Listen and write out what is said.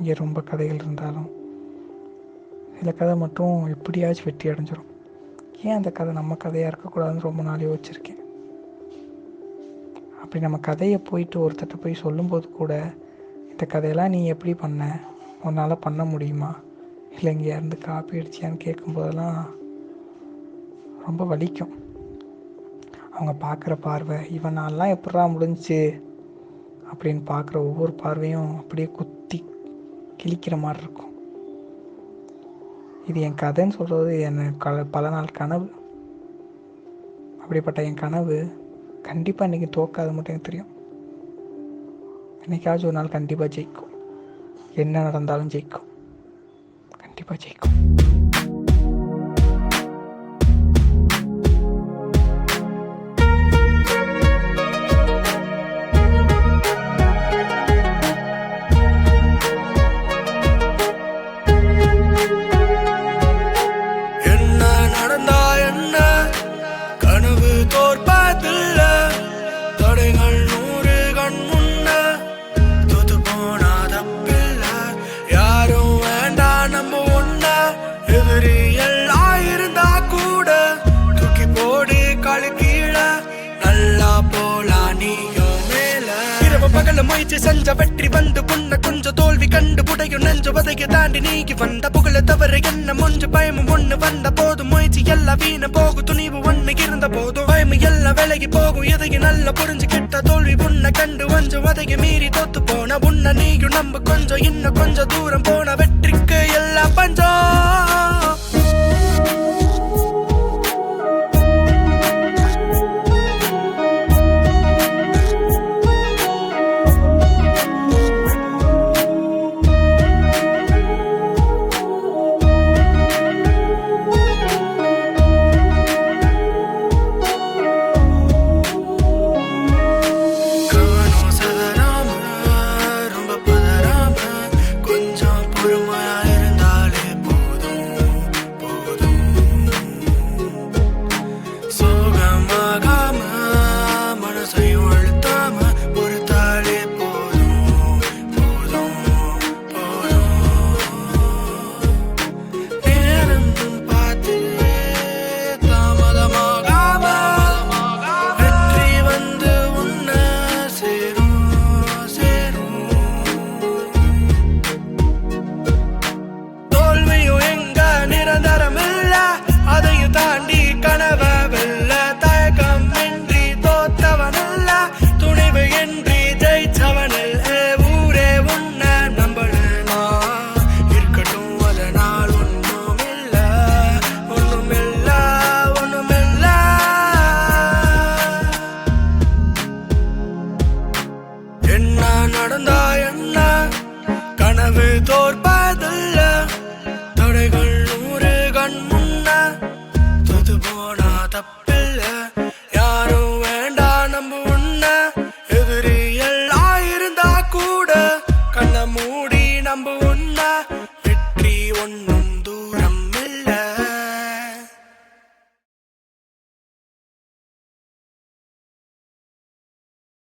இங்கே ரொம்ப கதைகள் இருந்தாலும் சில கதை மட்டும் எப்படியாச்சும் வெற்றி அடைஞ்சிரும். ஏன் அந்த கதை நம்ம கதையாக இருக்கக்கூடாதுன்னு ரொம்ப நாள் யோசிச்சிருக்கேன். அப்படி நம்ம கதையை போயிட்டு ஒருத்தட்ட போய் சொல்லும்போது கூட, இந்த கதையெல்லாம் நீ எப்படி பண்ண, உன்னால் பண்ண முடியுமா, இல்லை இங்கேருந்து காப்பி அடிச்சியான்னு கேட்கும்போதெல்லாம் ரொம்ப வலிக்கும். அவங்க பார்க்குற பார்வை, இவனாலாம் எப்படா முடிஞ்சிச்சு அப்படின்னு பார்க்குற ஒவ்வொரு பார்வையும் அப்படியே குத்தி கிழிக்கிற மாதிரி இருக்கும். இது என் கதைன்னு சொல்கிறது என்ன பல நாள் கனவு. அப்படிப்பட்ட என் கனவு கண்டிப்பாக இன்றைக்கி தோக்காது மட்டும் எனக்கு தெரியும். என்னைக்காச்சும் ஒரு நாள் கண்டிப்பாக ஜெயிக்கும். என்ன நடந்தாலும் ஜெயிக்கும், கண்டிப்பாக ஜெயிக்கும். பகல முயற்சி செஞ்ச வெற்றி வந்து புண்ண கொஞ்சம் தோல்வி கண்டு புடையும் நெஞ்ச வதைய தாண்டி நீங்கி வந்த புகழ தவிர என்ன முஞ்சு பயமும் ஒண்ணு வந்த போதும் முயற்சி எல்லாம் வீண போகும் துணிவு ஒண்ணு இருந்த போதும் பயமு எல்லாம் விலகி போகும் எதையும் நல்லா புரிஞ்சு கிட்ட தோல்வி உன்னை கண்டு கொஞ்சம் வதைய மீறி தோத்து போன உன்ன நீயும் நம்ப கொஞ்சம் இன்னும் கொஞ்சம் தூரம் போன